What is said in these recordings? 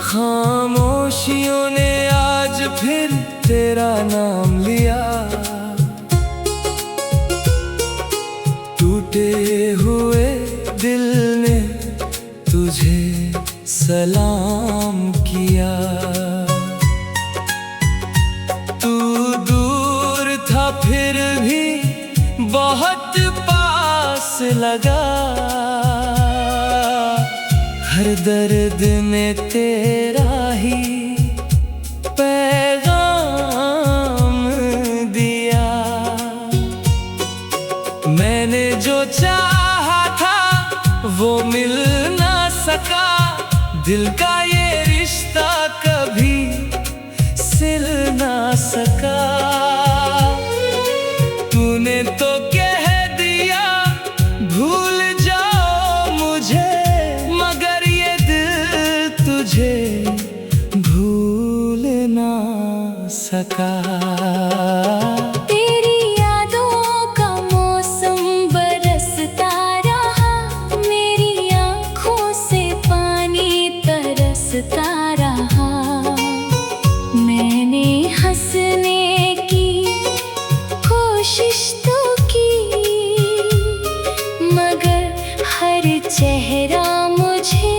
खामोशियों ने आज फिर तेरा नाम लिया, टूटे हुए दिल ने तुझे सलाम किया। तू दूर था फिर भी बहुत पास लगा, हर दर्द ने तेरा ही पैगाम दिया। मैंने जो चाहा था वो मिल ना सका, दिल का ये रिश्ता कभी सिल ना सका। तूने तो कह दिया भूल जाओ मुझे, मगर ये दिल तुझे भूल ना सका। तेरी यादों का मौसम बरसता रहा, मेरी आँखों से पानी तरसता रहा। मैंने हंसने की कोशिश तो की, मगर हर चेहरा मुझे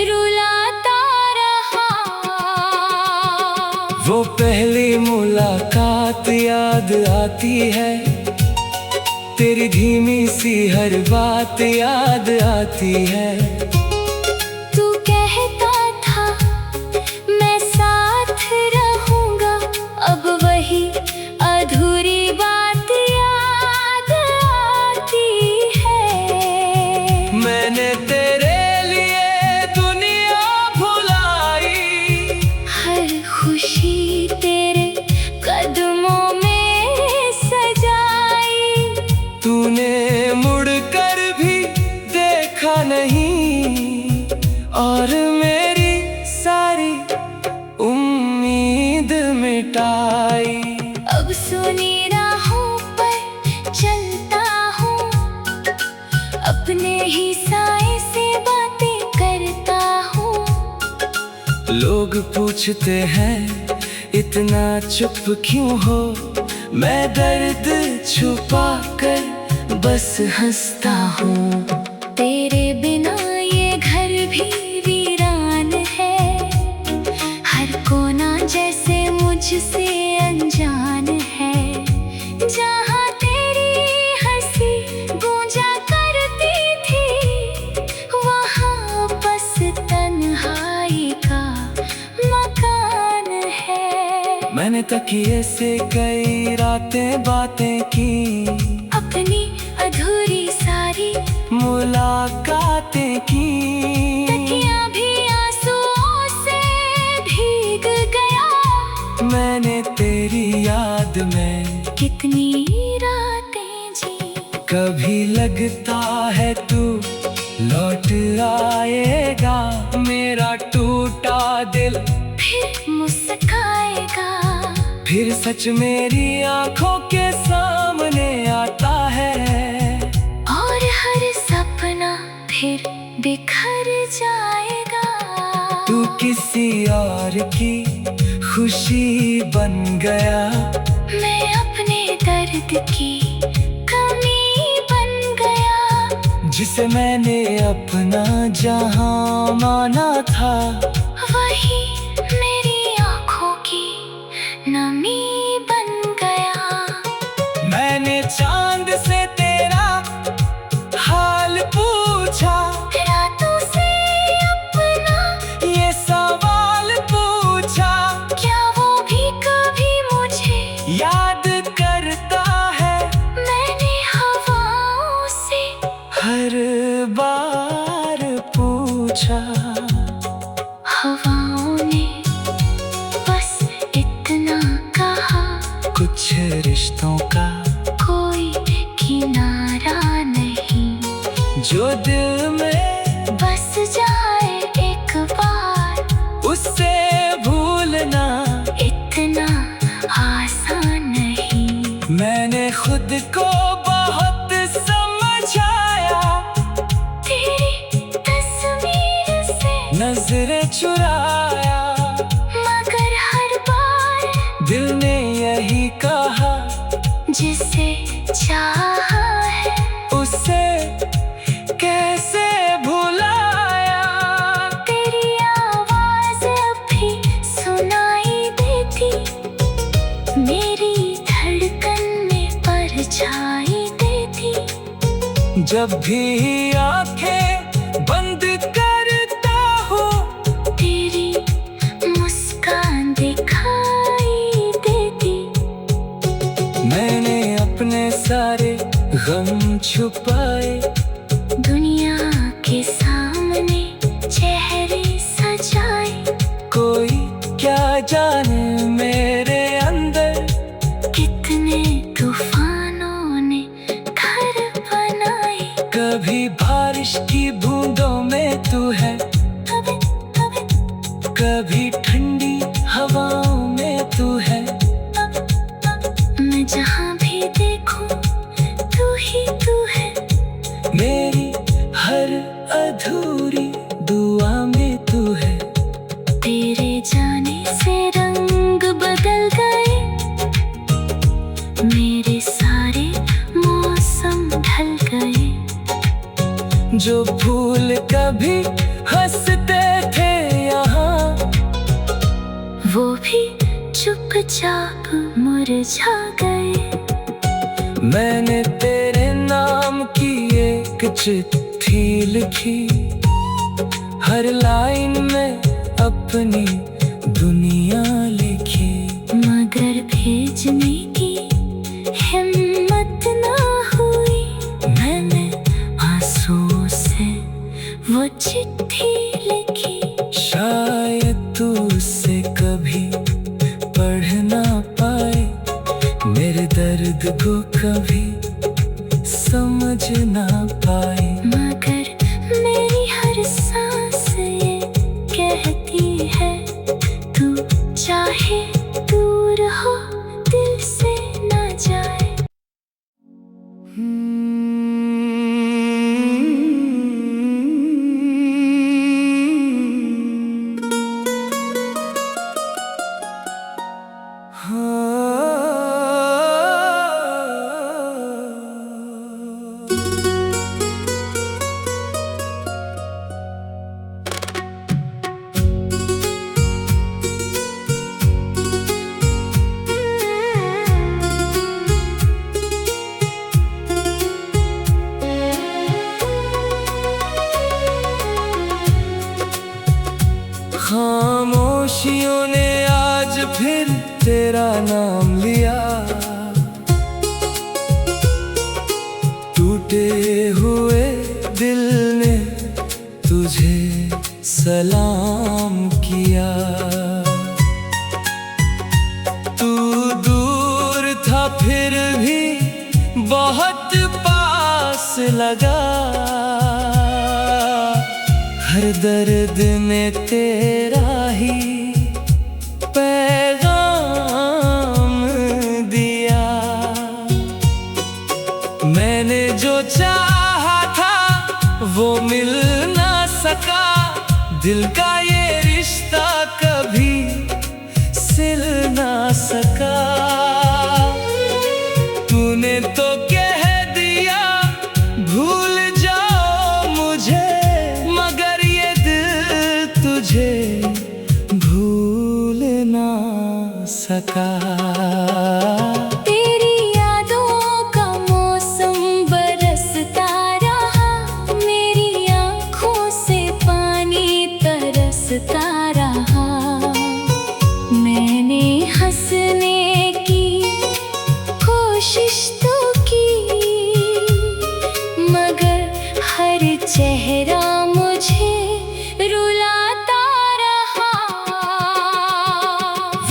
रुलाता रहा। वो पहली मुलाकात याद आती है, तेरी धीमी सी हर बात याद आती है। तू कहता था मैं साथ रहूंगा, अब वही अधूरी बात याद आती है। मैंने तेरे लिए दुनिया भुलाई, हर खुशी तेरे कदमों में सजाई। तूने मुड़कर भी देखा नहीं, और मेरी सारी उम्मीद मिटाई। अब सुनी राहों पर चलता हूँ, अपने ही साए से बातें करता हूँ। लोग पूछते हैं इतना चुप क्यों हो, मैं दर्द छुपा कर बस हंसता हूँ। तेरे बिना ये घर भी वीरान है, हर कोना जैसे मुझसे अनजान है। जहाँ तेरी हंसी गूंजा करती थी, वहाँ बस तन्हाई का मकान है। मैंने तकिए से कई रातें बातें की, अपनी अधूरी सारी मुलाकातें की। तकिया भी आंसुओं से भीग गया, मैंने तेरी याद में कितनी रातें जी। कभी लगता है तू लौट आएगा, मेरा टूटा दिल फिर मुस्काएगा। फिर सच मेरी आंखों के सामने आता है, और हर सपना फिर बिखर जाएगा। तू किसी और की खुशी बन गया, मैं अपने दर्द की कमी बन गया। जिसे मैंने अपना जहां माना था, वही मेरी आँखों की नमी बन गया। मैंने चांद से तेरा हाल पूछा, रातों से अपना ये सवाल पूछा। क्या वो भी कभी मुझे याद करता है, मैंने हवा जो दिल में बस जाए एक बार, उससे भूलना इतना आसान नहीं। मैंने खुद को बहुत समझाया, तेरी तस्वीर से नजरें चुराया, मगर हर बार दिल ने यही कहा, जिसे चाहा है उसे कैसे भुलाया। तेरी आवाज अब भी सुनाई देती, मेरी धड़कन में परछाई देती। जब भी आंखें बंद करता हूँ, तेरी मुस्कान दिखाई देती। मैंने अपने सारे गम छुपाए, दुनिया के सामने चेहरे सजाए। कोई क्या जाने मेरे अंदर कितने तूफानों ने घर बनाए। कभी बारिश की बूंदों में तू है, कभी ठंडी हवाओं में तू है। मैं जहाँ भी देखूं तू ही तू है। मेरी हर अधूरी दुआ में तू है। तेरे जाने से रंग बदल गए, मेरे सारे मौसम ढल गए। जो फूल कभी हंसते थे यहाँ, वो भी चुपचाप मुरझा गए। मैंने तेरे नाम की एक चिट्ठी लिखी, हर लाइन में अपनी दुनिया लिखी। मगर भेजने की हिम्मत ना हुई, मैंने आंसुओं से वो चिट्ठी लिखी। शायद तू उसे कभी पढ़ ना पाए, मेरे दर्द को कभी समझ ना पाए। मगर मेरी हर सांस ये कहती है, तू चाहे दूर हो दिल से ना जाए। खामोशियों ने आज फिर तेरा नाम लिया, टूटे हुए दिल ने तुझे सलाम किया। तू दूर था फिर भी बहुत पास लगा, हर दर्द में तेरा ही पैगाम दिया। मैंने जो चाहा था वो मिल ना सका, दिल का ये रिश्ता कभी सिल ना सका। तूने तो कह दिया भूल जाओ मुझे, मगर ये दिल तुझे भूल ना सका। तेरी यादों का मौसम बरसता रहा, मेरी आँखों से पानी तरसता रहा। मैंने हंसने की कोशिश तो की, मगर हर चेहरा मुझे रुलाता रहा।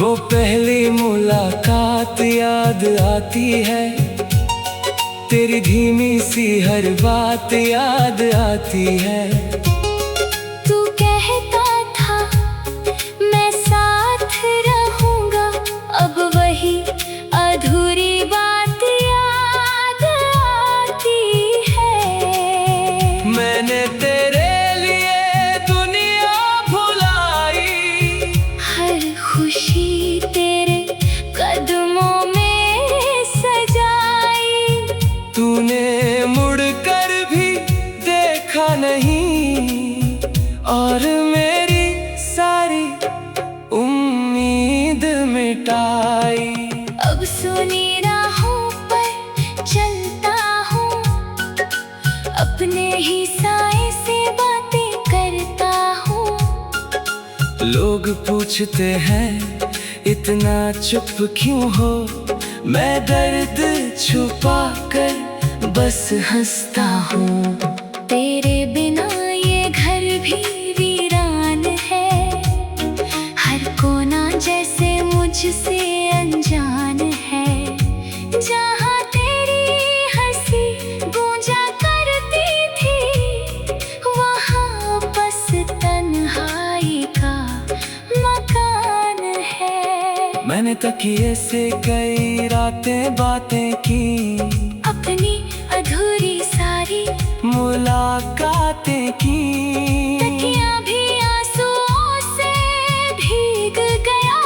वो पहली मुलाकात याद आती है, तेरी धीमी सी हर बात याद आती है। तू कहता था मैं साथ रहूंगा, अब वही अधूरी बात याद आती है। मैंने तेरे लिए दुनिया भुलाई, हर खुशी तेरे कदमों में सजाई। तूने मुड़ कर भी देखा नहीं और मेरी सारी उम्मीद मिटाई। अब सुनी राहों पर चलता हूँ, अपने ही साए से बातें करता हूँ। लोग पूछते हैं इतना चुप क्यों हो, मैं दर्द छुपा कर बस हंसता हूँ। तेरे बिना ये घर भी वीरान है, हर कोना जैसे मुझसे अनजान है। जहाँ तेरी हंसी गूंजा करती थी, वहाँ बस तन्हाई का मकान है। मैंने तकिए से कई रातें बातें की, अपनी अधूरी सारी मुलाकातें की। तकिया भी आंसुओं से भीग गया,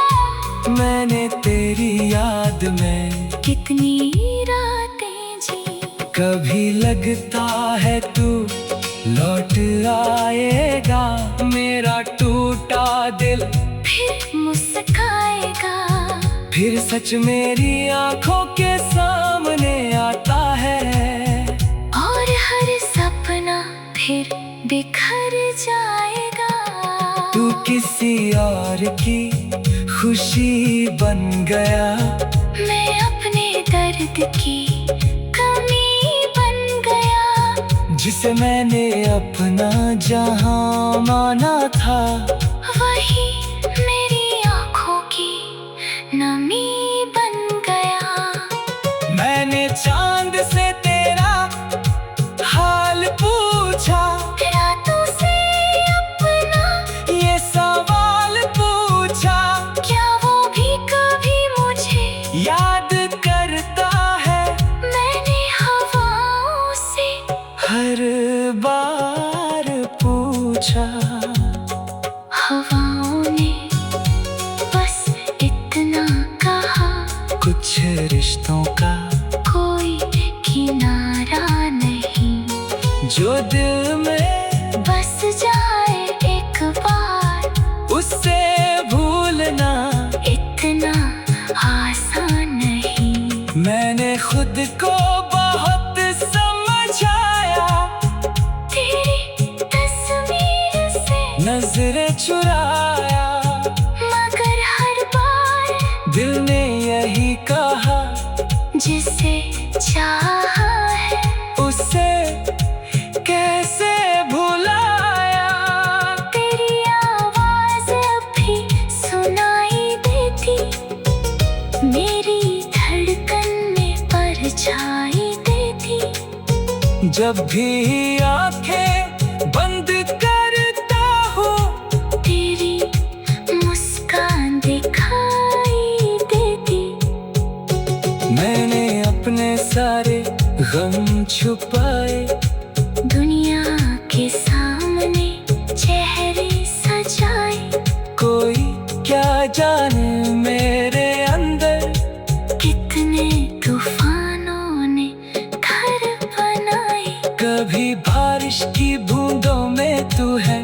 मैंने तेरी याद में कितनी रातें जी। कभी लगता है तू लौट आएगा, मेरा टूटा दिल फिर मुस्काएगा। फिर सच मेरी आंखों के सामने आता है, और हर सपना फिर बिखर जाएगा। तू किसी और की खुशी बन गया, मैं अपने दर्द की कमी बन गया। जिसे मैंने अपना जहां माना था, वही मेरी आंखों की नमी बन गया। मैंने चांद से तेरा हाल पूछा, रातों से अपना ये सवाल पूछा। क्या वो भी कभी मुझे याद करता है, मैंने हवाओं से हर बार पूछा। हवाओं ने बस इतना कहा, कुछ रिश्तों का कोई किनारा नहीं। जो दिल में बस जाए एक बार, उससे भूलना इतना आसान नहीं। मैंने खुद को बहुत समझाया, तेरी तस्वीर से नजरें चुराया। मगर हर बार दिल ने यही कहा, जिसे चाहा है उसे कैसे भुलाया। तेरी आवाज अब भी सुनाई देती, मेरी धड़कन में परछाई देती। जब भी आंखें बंद करता हूँ, तेरी मुस्कान दिखाई देती। मैंने अपने सारे गम छुपाए, दुनिया के सामने चेहरे सजाए। कोई क्या जाने मेरे अंदर कितने तूफानों ने घर बनाए। कभी बारिश की बूंदों में तू है,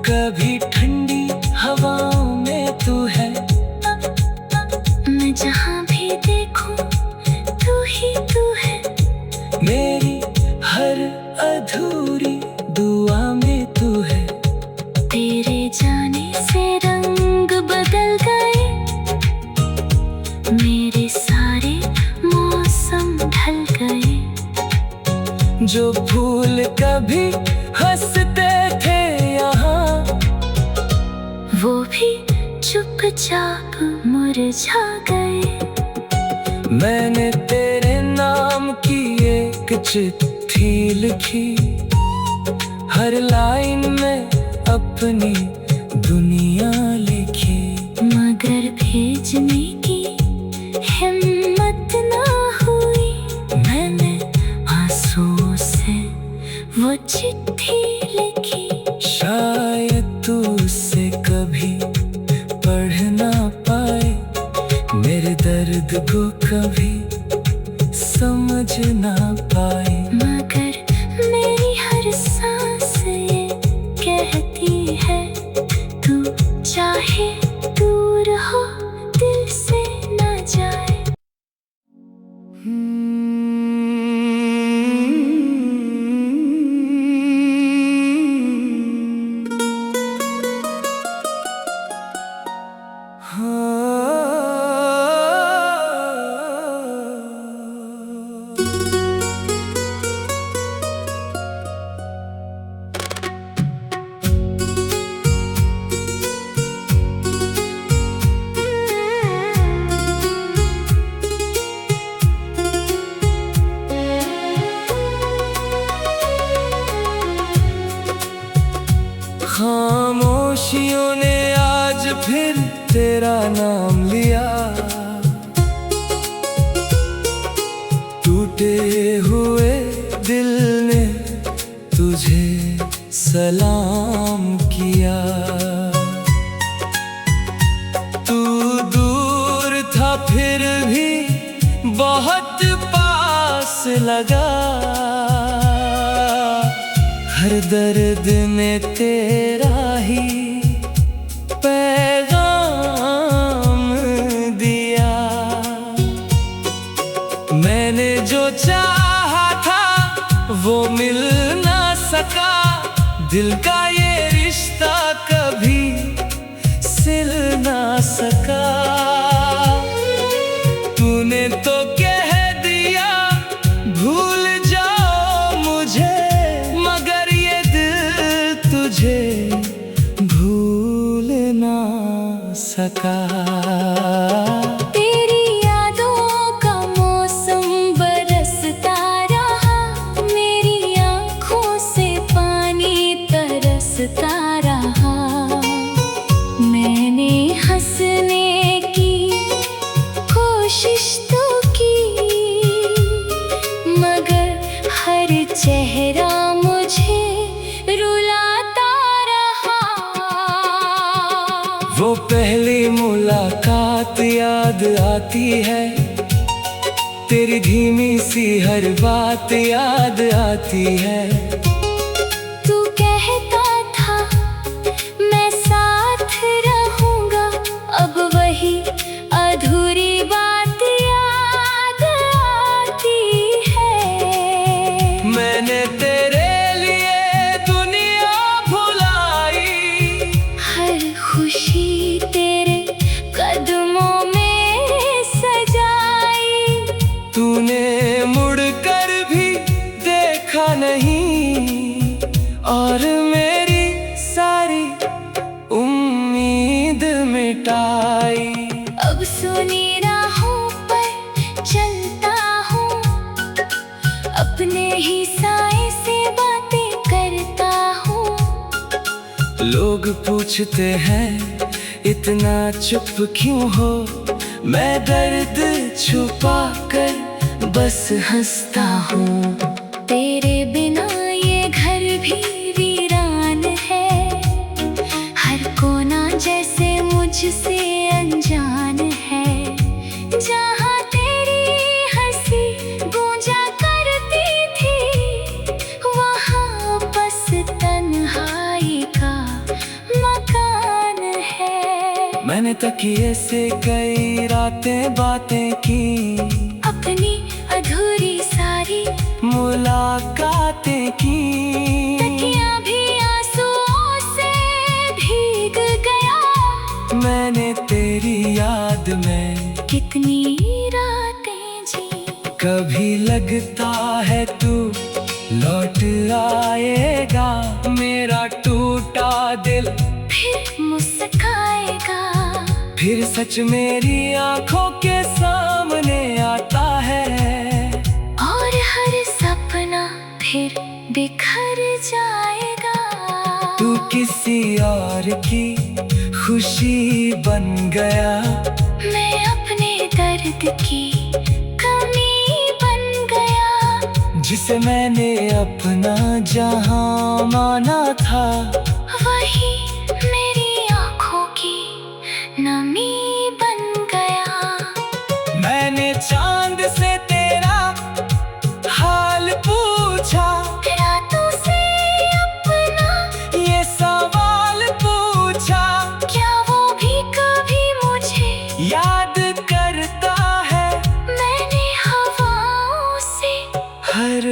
कभी ठंडी हवाओं में तू है। मैं जहाँ भी देखूं तू ही तू है, मेरी हर अधूरी दुआ में तू है। तेरे जाने से रंग बदल गए, मेरे सारे मौसम ढल गए। जो फूल कभी हंसते थे यहाँ, वो भी चुपचाप मुरझा गए। मैंने तेरे नाम की एक चिट्ठी लिखी, हर लाइन में अपनी दुनिया लिखी। मगर भेजने की हिम्मत ना हुई, मैंने आंसुओं से वो चिट्ठी लिखी। शायद तू उसे कभी पढ़ ना पाए, मेरे दर्द को कभी समझ ना पाए। मगर मेरी हर सांस ये कहती है, तू चाहे दूर हो दिल से ना जाए। खामोशियों ने आज फिर तेरा नाम लिया, टूटे हुए दिल ने तुझे सलाम किया। तू दूर था फिर भी बहुत पास लगा, हर दर्द ने तेरा ही पैगाम दिया। मैंने जो चाहा था वो मिल ना सका, दिल का ये रिश्ता कभी सिल ना सका। तूने तो कह दिया भूल जाओ मुझे, मगर ये दिल तुझे भूल ना सका। तेरी यादों का मौसम बरसता रहा, मेरी आँखों से पानी तरसता रहा। मैंने हंसने की कोशिश तो की, मगर हर चेहरा मुझे रुलाता रहा। वो पहली मुलाकात याद आती है, तेरी धीमी सी हर बात याद आती है। तू कहता था मैं साथ रहूंगा, अब वही अधूरी बात याद आती है। मैंने तेरे लिए दुनिया भुलाई, हर खुशी तेरे कदमों में सजाई। तूने मुड़कर भी देखा नहीं, और मेरी सारी उम्मीद मिटाई। अब सुनी राहों पर चलता हूँ, अपने ही साए से बातें करता हूँ। लोग पूछते हैं इतना चुप क्यों हो, मैं दर्द छुपा कर बस हंसता हूँ। तेरे बिना ये घर भी वीरान है, हर कोना जैसे मुझसे अनजान है। जहाँ तेरी हंसी गूंजा करती थी, वहाँ बस तन्हाई का मकान है। मैंने तकिए से कई रातें बातें की, अपनी अधूरी सारी मुलाकातें की। तकिया भी आंसुओं से भीग गया, मैंने तेरी याद में कितनी रातें जी। कभी लगता है तू लौट आएगा, मेरा टूटा दिल फिर मुस्काएगा। फिर सच मेरी आंखों के सामने आता है। और भर की खुशी बन गया। मैं अपने दर्द की कमी बन गया। जिसे मैंने अपना जहां माना था, वही मेरी आँखों की नमी बन गया। मैंने चांद से तेरा हाल पूछा, रातों से अपना ये सवाल पूछा। क्या वो भी कभी मुझे याद करता है? मैंने हवाओं से हर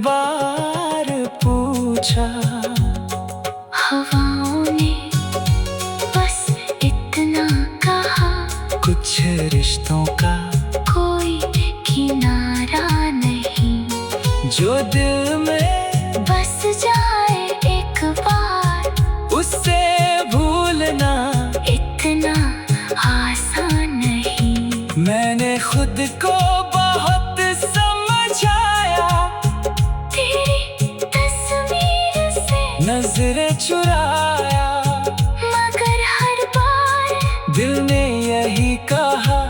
बार पूछा। हवाओं ने बस इतना कहा, कुछ रिश्तों का कोई किनारा नहीं। जो दिल में बस जाए एक बार, उससे भूलना इतना आसान नहीं। मैंने खुद को बहुत समझाया, तेरी तस्वीर से नजरें चुराया। मगर हर बार दिल ने यही कहा,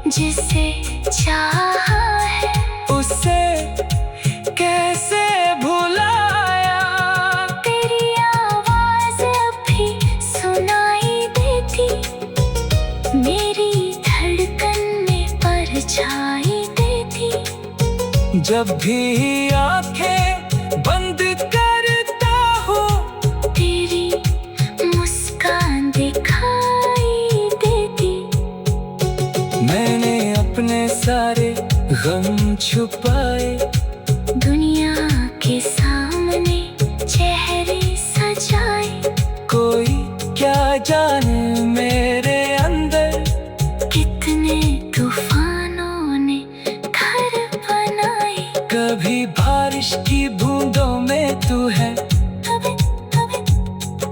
जिसे चाहा है उसे कैसे भुलाया। तेरी आवाज अब भी सुनाई देती, मेरी धड़कन में परछाई देती। जब भी आंखें बंद करता हूँ, तेरी मुस्कान दिखाई देती। मैंने अपने सारे गम छुपाए, दुनिया के सामने चेहरे सजाए। कोई क्या जाने मेरे अंदर कितने तूफानों ने घर बनाए। कभी बारिश की बूंदों में तू है,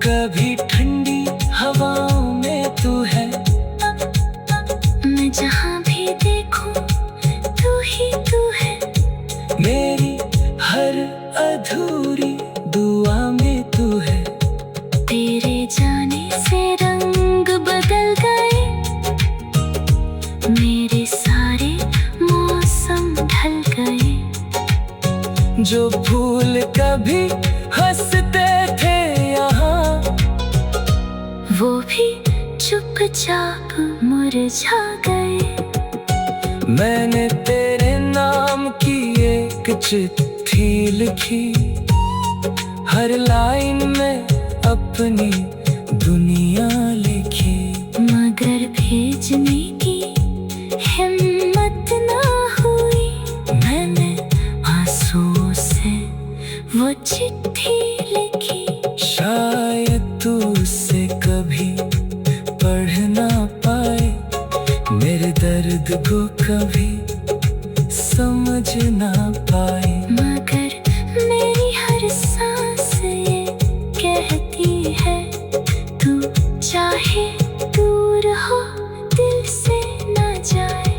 कभी ठंडी हवाओं में तू है। मैं जहाँ भी देखूं तू है। मेरी हर अधूरी दुआ में तू है। तेरे जाने से रंग बदल गए, मेरे सारे मौसम ढल गए। जो फूल कभी हंसते थे यहाँ, वो भी चुपचाप मुरझा गए। मैंने तेरे नाम की एक चिट्ठी लिखी, हर लाइन में अपनी दुनिया लिखी। मगर भेजने की हिम्मत ना हुई, मैंने आंसुओं से वो चिट्ठी लिखी। शायद तू उसे कभी पढ़ ना पाए, मेरे दर्द को कभी समझ ना पाए। मगर मेरी हर सांस ये कहती है, तू चाहे दूर हो दिल से ना जाए।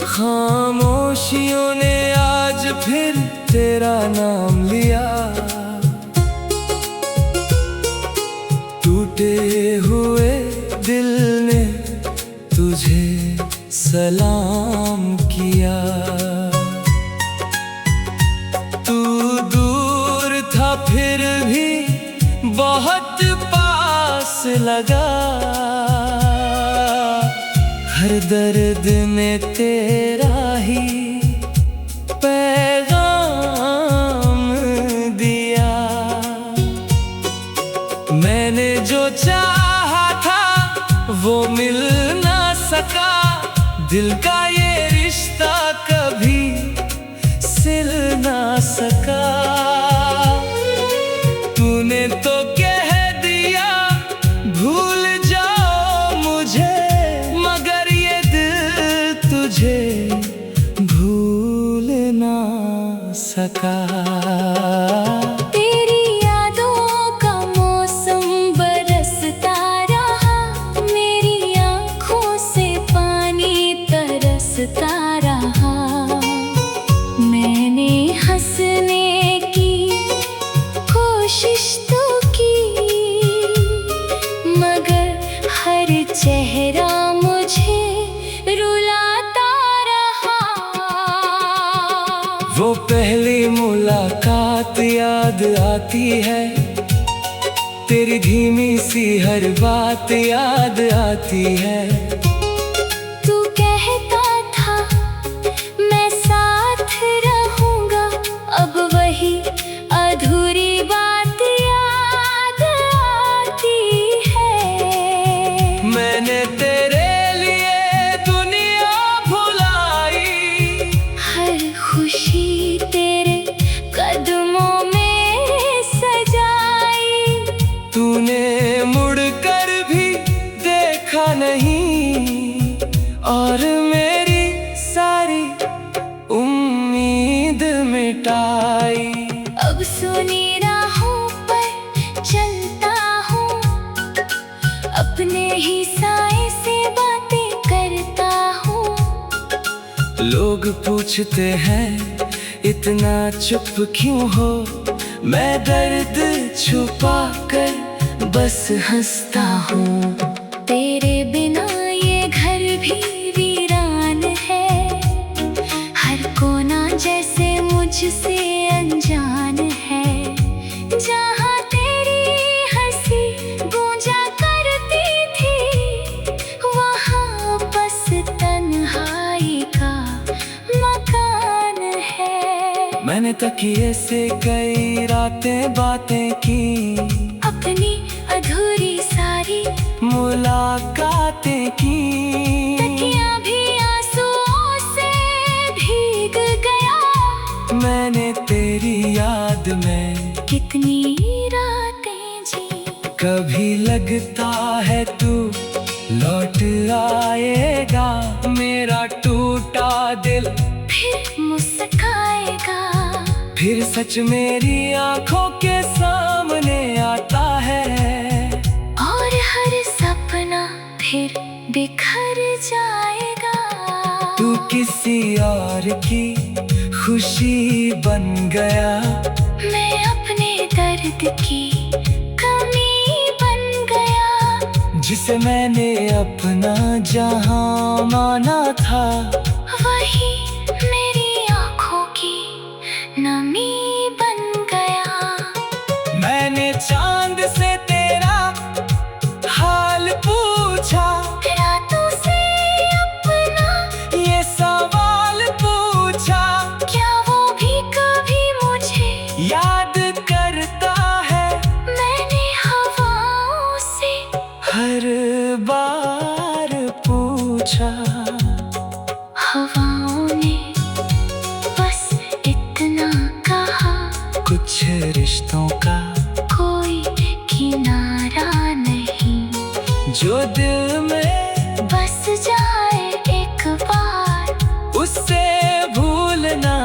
खामोशियों ने आज फिर तेरा नाम लिया, टूटे हुए दिल ने तुझे सलाम किया। तू दूर था फिर भी बहुत पास लगा, हर दर्द ने तेरा ही पैगाम दिया। मैंने जो चाहा था वो मिल ना सका, दिल का ये रिश्ता रिश्ता कभी सिल ना सका। तूने तो कह दिया भूल जाओ मुझे, मगर ये दिल तुझे भूल ना सका। तेरी यादों का मौसम बरसता रहा, मेरी आँखों से पानी तरसता रहा। मैंने हंसने की कोशिश तो की, मगर हर चेहरा मुझे रुलाता रहा। वो पहली मुलाकात याद आती है, तेरी धीमी सी हर बात याद आती है। तू कहता था मैं साथ रहूंगा, अब वही अधूरी बात याद आती है। मैंने तेरे लिए दुनिया भुलाई, हर खुशी तेरे कदमों में सजाई। तूने मुड़कर भी देखा नहीं, और मेरी सारी उम्मीद मिटाई। अब सुनी राहों पर चलता हूँ, अपने ही साए से बातें करता हूँ। लोग पूछते हैं इतना चुप क्यों हो, मैं दर्द छुपा कर बस हंसता हूँ। तेरे बिना ये घर भी वीरान है, हर कोना जैसे मुझसे अनजान है। जहाँ तेरी हंसी गूंजा करती थी, वहाँ बस तन्हाई का मकान है। मैंने तकिए से कई रातें बातें की, अपनी अधूरी सारी मुलाकातें की। तकिया भी आंसुओं से भीग गया, मैंने तेरी याद में कितनी रातें जी। कभी लगता है तू लौट आएगा, मेरा टूटा दिल फिर मुस्काएगा। फिर सच मेरी आंखों के सामने आता है, और हर सपना फिर बिखर जाएगा। तू किसी और की खुशी बन गया, मैं अपने दर्द की कमी बन गया। जिसे मैंने अपना जहां माना था, वही मेरी आँखों की नमी बन गया। मैंने चांद से तेरा हाल पूछा, रातों से अपना ये सवाल पूछा। क्या वो भी कभी मुझे याद करता है, मैंने हवाओं से हर बार पूछा। हवाओं ने बस इतना कहा, कुछ रिश्तों का कोई किनारा नहीं। जो दिल में बस जाए एक बार, उससे भूलना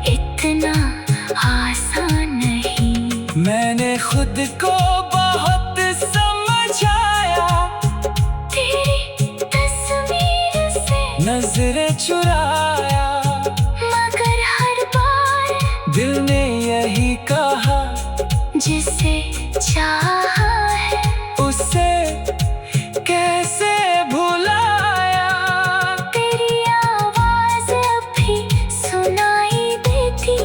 इतना आसान नहीं। मैंने खुद को बहुत समझाया, तेरी तस्वीर से नजरें चुराया। मगर हर बार दिल ने यही कहा, जिसे चाहा है उसे कैसे भुलाया। तेरी आवाज अब भी सुनाई देती,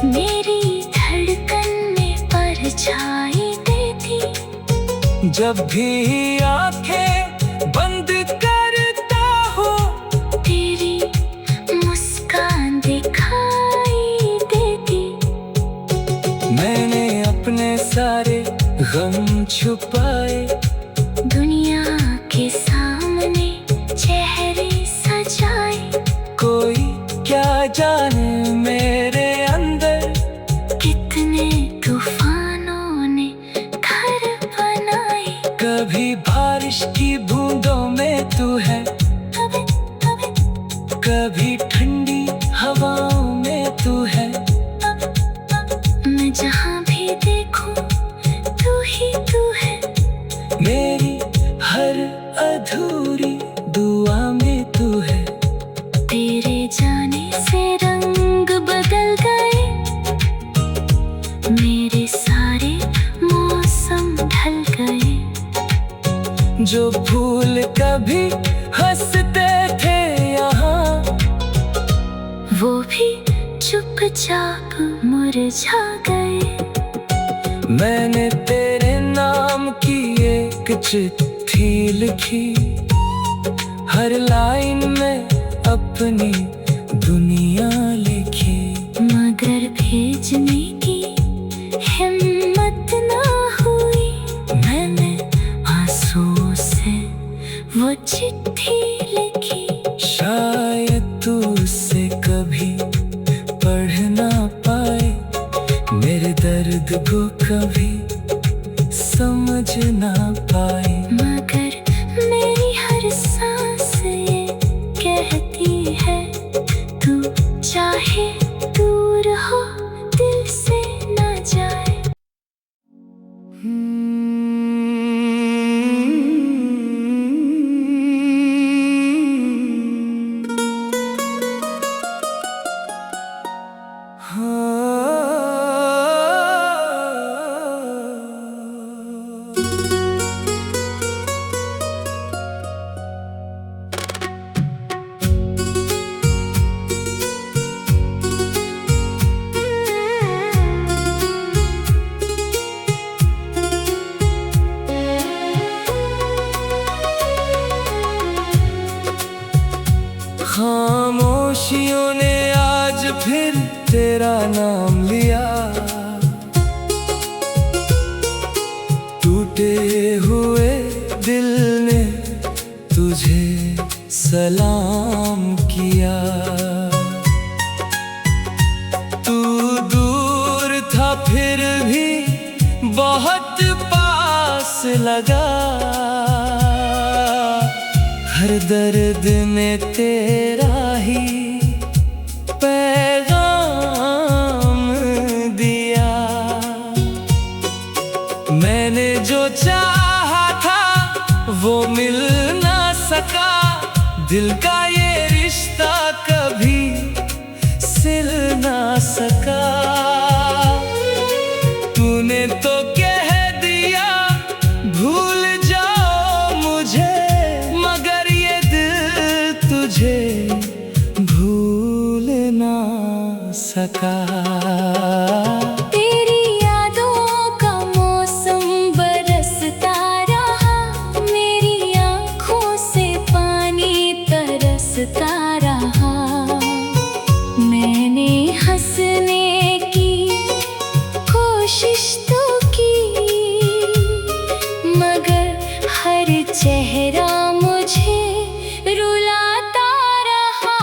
मेरी धड़कन में परछाई देती। जब भी आंखें बंद करता हूँ, तेरी मुस्कान दिखाई देती। मैंने अपने सारे गम छुपाए, दुनिया के सामने चेहरे सजाए। जाने मेरे अंदर कितने तूफानों ने घर बनाए। कभी बारिश की बूंदों में तू है, कभी ठंडी हवाओं में तू है। मैं जहाँ भी देखूं तू ही तू है। मेरी हर अधूरी दुआ में तू है। तेरे जाने से रंग बदल गए, मेरे सारे मौसम ढल गए। जो फूल कभी हंसते थे यहाँ, वो भी चुपचाप मुरझा गए। मैंने तेरे नाम की एक चिट्ठी लिखी, हर लाइन में अपनी दुनिया लिखी। मगर भेजने की हिम्मत ना हुई, मैंने आंसुओं से वो चिट्ठी लिखी। शायद तू उसे कभी पढ़ ना पाए, मेरे दर्द को कभी समझ ना पाए। मगर मेरी हर सांस ये कहती है, तू चाहे दूर हो दिल से ना जाए। खामोशियों ने आज फिर तेरा नाम लिया, टूटे हुए दिल ने तुझे सलाम किया। तू दूर था फिर भी बहुत पास लगा, हर दर्द में तेरा ही पैगाम दिया। मैंने जो चाहा था वो मिल ना सका, दिल का ये रिश्ता कभी सिल ना सका। तूने तो कह दिया भूल जाओ मुझे, मगर ये दिल तुझे भूल ना सका। तेरी यादों का मौसम बरसता रहा, मेरी आँखों से पानी तरसता रहा। मैंने हंसने की कोशिश तो की, मगर हर चेहरा मुझे रुलाता रहा।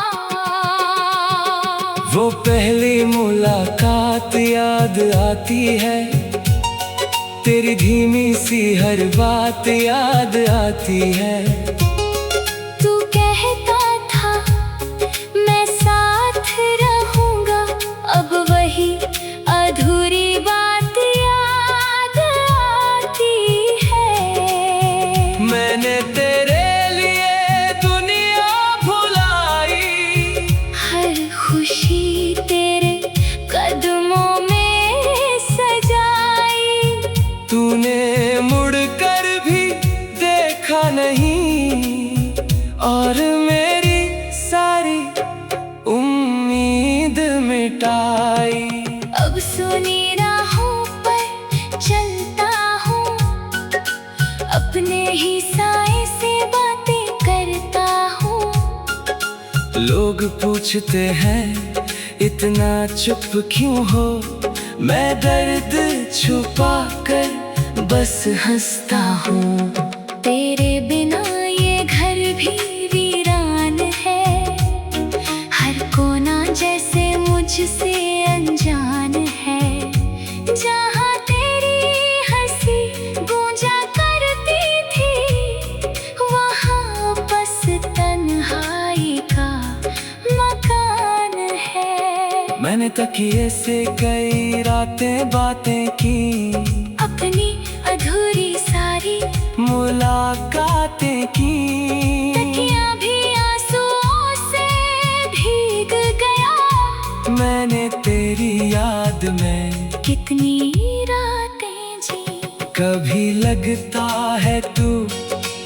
वो पहली मुलाकात याद आती है, तेरी धीमी सी हर बात याद आती है। तू कहता था मैं साथ रहूंगा, अब वही अधूरी बात याद आती है। मैंने तेरे लिए दुनिया भुलाई, हर खुशी तेरे कदमों में सजाई। तूने मुड़ कर भी देखा नहीं, और मेरी सारी उम्मीद मिटाई। अब सुनी राहों पर चलता हूँ, अपने ही साए से बातें करता हूँ। लोग पूछते हैं इतना चुप क्यों हो, मैं दर्द छुपा कर बस हंसता हूँ। तेरे बिना ये घर भी वीरान है, हर कोना जैसे मुझसे अनजान है, जहाँ तेरी हंसी गूंजा करती थी, वहाँ बस तन्हाई का मकान है। मैंने तकिए से कई रातें बातें की, अपनी अधूरी सारी मुलाकातें की। तकिया भी आंसुओं से भीग गया, मैंने तेरी याद में कितनी रातें जी। कभी लगता है तू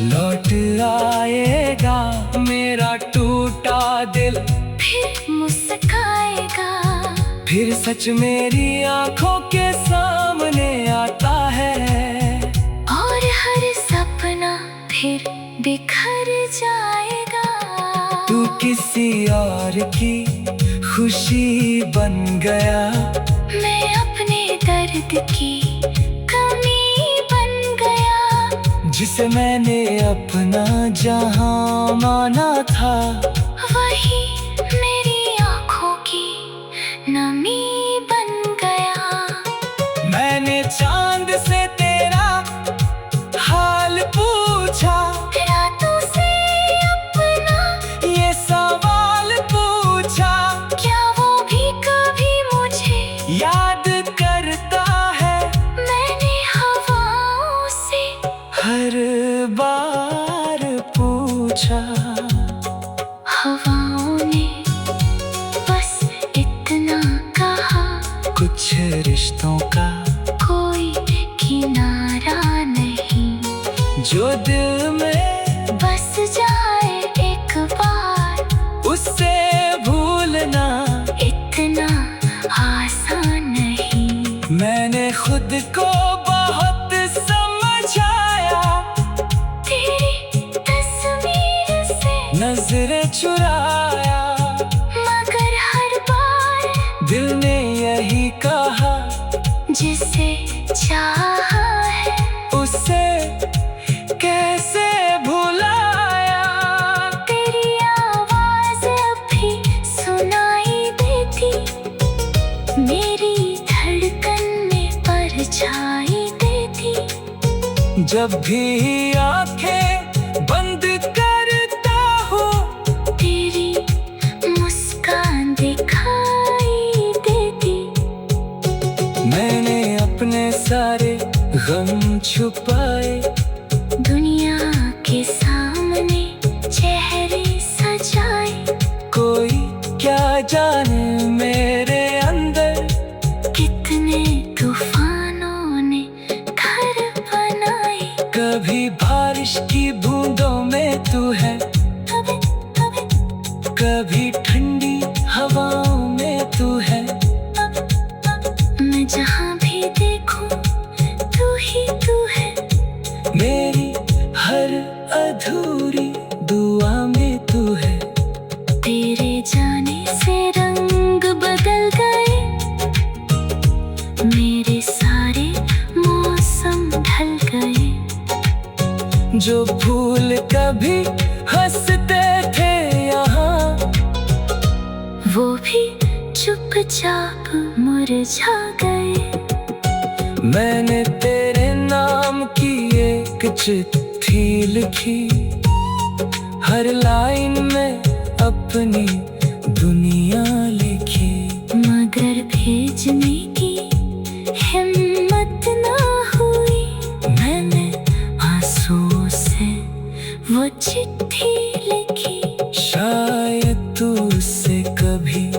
लौट आएगा, मेरा टूटा दिल फिर मुस्काएगा, फिर सच मेरी आंखों के सामने आता है, और हर सपना फिर बिखर जाएगा। तू किसी और की खुशी बन गया, मैं अपने दर्द की कमी बन गया, जिसे मैंने अपना जहां माना था, वही मेरी आंखों की नमी बन गया। मैंने चांद से तेरा हाल पूछा, रातों से अपना ये सवाल पूछा, क्या वो भी कभी मुझे याद करता है। मैंने हवाओं से हर बार पूछा, हवाओं ने बस इतना कहा, कुछ रिश्तों का कोई किनारा नहीं, जो दिल में बस जाए एक बार, उससे भूलना इतना आसान नहीं। मैंने खुद को बहुत समझाया, तेरी तस्वीर से नजरें चुराया, मगर हर बार दिल ने यही कहा, जिसे चाहा है उसे कैसे भुलाया। तेरी आवाज अब भी सुनाई देती, मेरी धड़कन में परछाई देती, जब भी आंखें बंद करता हूँ, तेरी मुस्कान दिखाई देती। मैंने अपने सारे गम छुपाए, दुनिया के सामने चेहरे सजाए, कोई क्या जाने मेरे अंदर कितने तूफानों ने घर बनाए। कभी बारिश की बूंदों में तू है, कभी ठंडी हवाओं में तू है, मैं जहाँ भी देखूं तू ही तू है, मेरी हर अधूरी दुआ में तू है। तेरे जाने से रंग बदल गए, मेरे सारे मौसम ढल गए, जो फूल कभी हंसते थे यहाँ, वो भी चुपचाप मुरझा गए। मैंने तेरे नाम की एक चिट्ठी लिखी, हर लाइन में अपनी दुनिया लिखी, मगर भेजने की हिम्मत ना हुई, मैंने आंसुओं से वो चिट्ठी लिखी। शायद तू उसे कभी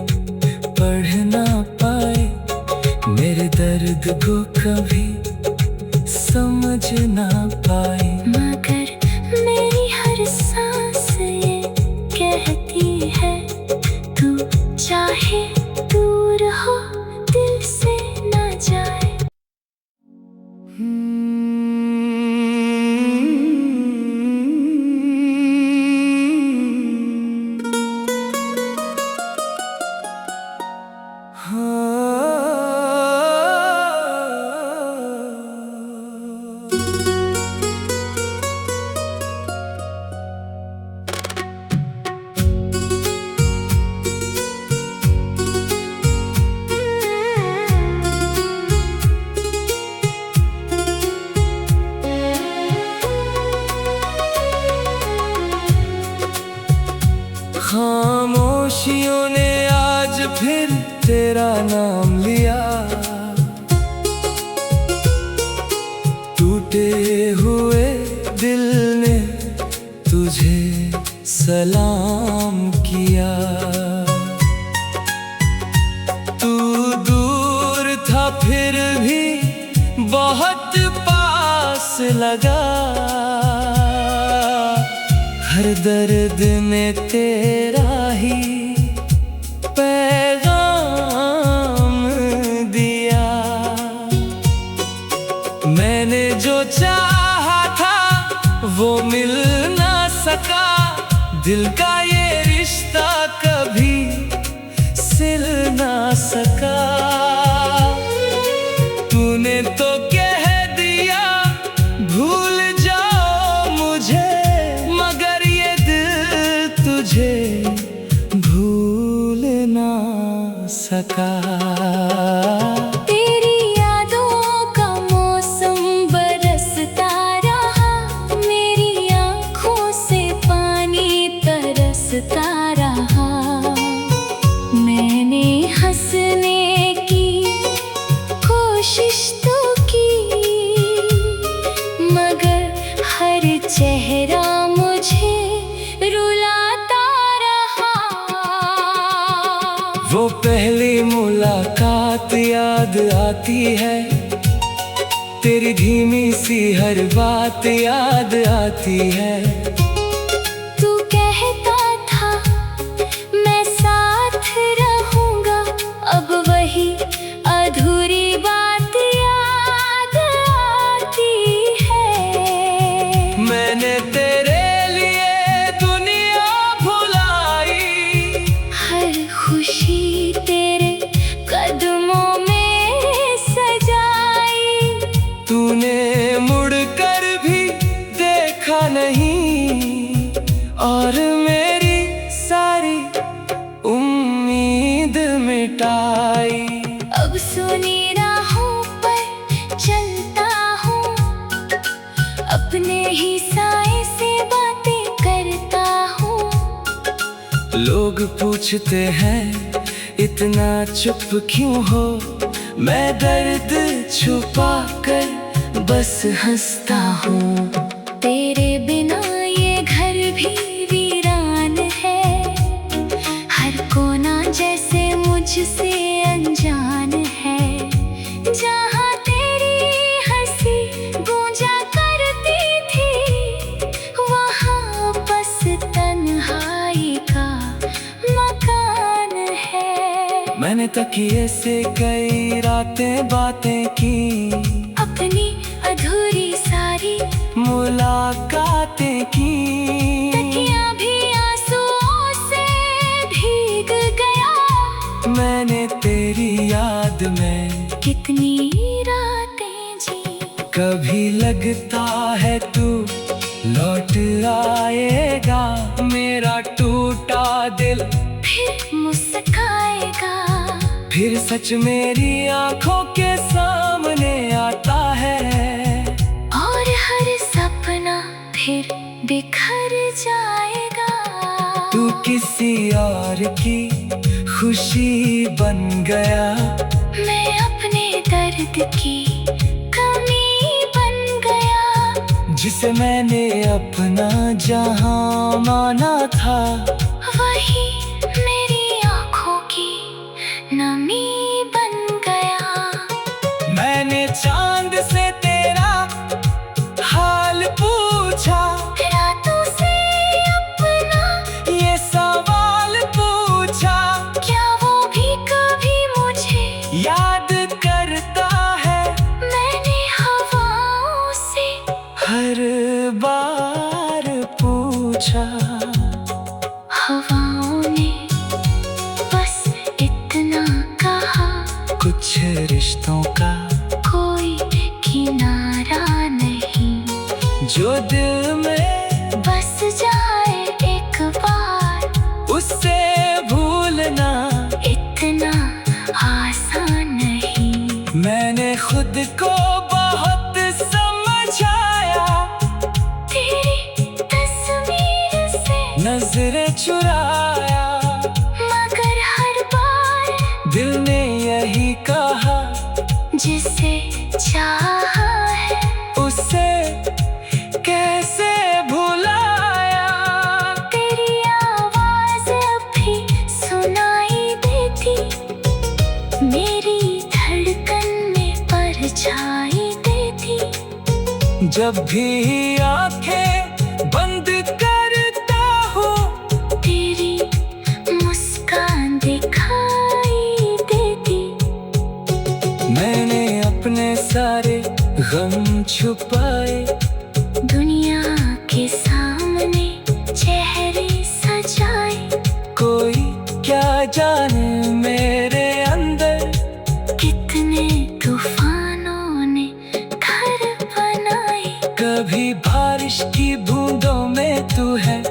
पढ़ ना पाए, मेरे दर्द को कभी समझ ना पाए, मगर मेरी हर सांस ये कहती है, तू चाहे दूर हो दिल खामोशियों ने आज फिर तेरा नाम लिया, टूटे हुए दिल ने तुझे सलाम किया। तू दूर था फिर भी बहुत पास लगा, हर दर्द ने तेरा ही पैगाम दिया। मैंने जो चाहा था वो मिल ना सका, दिल का ये रिश्ता कभी सिल ना सका। तूने तो कह दिया भूल जाओ मुझे, मगर ये दिल तुझे भूल ना सका। तेरी यादों का मौसम बरसता रहा, मेरी आँखों से पानी तरसता रहा। मैंने हंसने की कोशिश तो की, मगर हर चेहरा मुझे रुलाता रहा। वो पहली मुलाकात याद आती है, तेरी धीमी सी हर बात याद आती है। तू कहता था मैं साथ रहूंगा, अब वही अधूरी बात याद आती है। मैंने तेरे लिए दुनिया भुलाई, हर खुशी तेरे कदमों में सजाई। तूने मुड़कर भी देखा नहीं, और मेरी सारी उम्मीद मिटाई। अब सुनी राहों पर चलता हूँ, अपने ही साए से बातें करता हूँ। लोग पूछते हैं इतना चुप क्यों हो, मैं दर्द छुपा कर बस हंसता हूँ। तेरे बिना ये घर भी वीरान है, हर कोना जैसे मुझसे अनजान है। जहाँ तेरी हंसी गूंजा करती थी, वहाँ बस तन्हाई का मकान है। मैंने तकिए से कई रातें बातें की, अपनी अधूरी सारी मुलाकातें की। तकिया भी आंसुओं से भीग गया, मैंने तेरी याद में कितनी रातें जी। कभी लगता है तू लौट आएगा, मेरा टूटा दिल फिर मुस्काएगा, फिर सच मेरी आंखों के सामने आता है। और हर सपना फिर बिखर जाएगा। तू किसी और की खुशी बन गया, मैं अपने दर्द की कमी बन गया। जिसे मैंने अपना जहां माना था, वही मेरी आँखों की नमी बन गया। मैंने चांद से तेरा हाल पूछा, रातों से अपना ये सवाल पूछा। क्या वो भी कभी मुझे याद करता है, मैंने हवाओं से हर बार पूछा। हवाओं ने बस इतना कहा, कुछ रिश्तों का कोई किनारा नहीं। जो दिल में बस जाए एक बार, उससे भूलना इतना आसान नहीं। मैंने खुद को बहुत समझाया, तेरी तस्वीर से नजरें चुराया। जब भी आंखें बंद करता हूँ तेरी मुस्कान दिखाई देती। मैंने अपने सारे गम छुपाए, दुनिया के सामने चेहरे सजाए। कोई क्या जाने मेरे अंदर कितने तूफानों ने घर बनाए। कभी बारिश की बूंदों में तू है,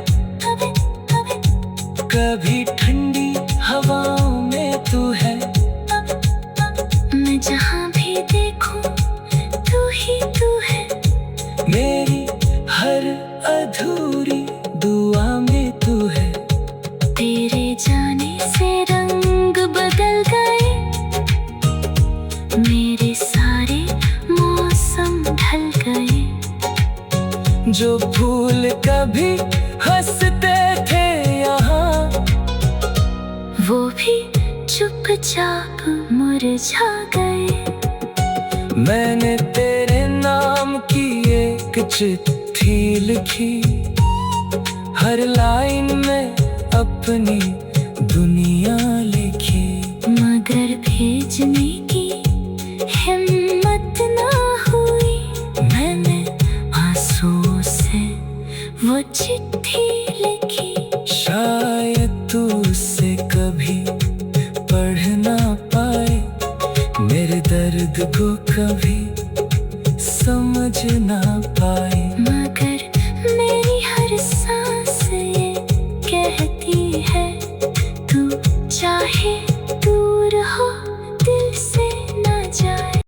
कभी ठंडी हवाओं में तू है। मैं जहाँ भी देखूं तू ही तू है। मेरी हर अधूरी दुआ में तू है। तेरे जाने से रंग बदल गए, मेरे सारे मौसम ढल गए। जो फूल कभी हंसते थे यहाँ, वो भी चुपचाप मुरझा गए। मैंने तेरे नाम की एक चिट्ठी लिखी, हर लाइन में अपनी दुनिया लिखी। मगर भेजने की हिम्मत ना हुई। मैंने आंसुओं से वो चिट्ठी लिखी। शायद तू उसे कभी पढ़ ना पाए, मेरे दर्द को कभी समझ ना पाए।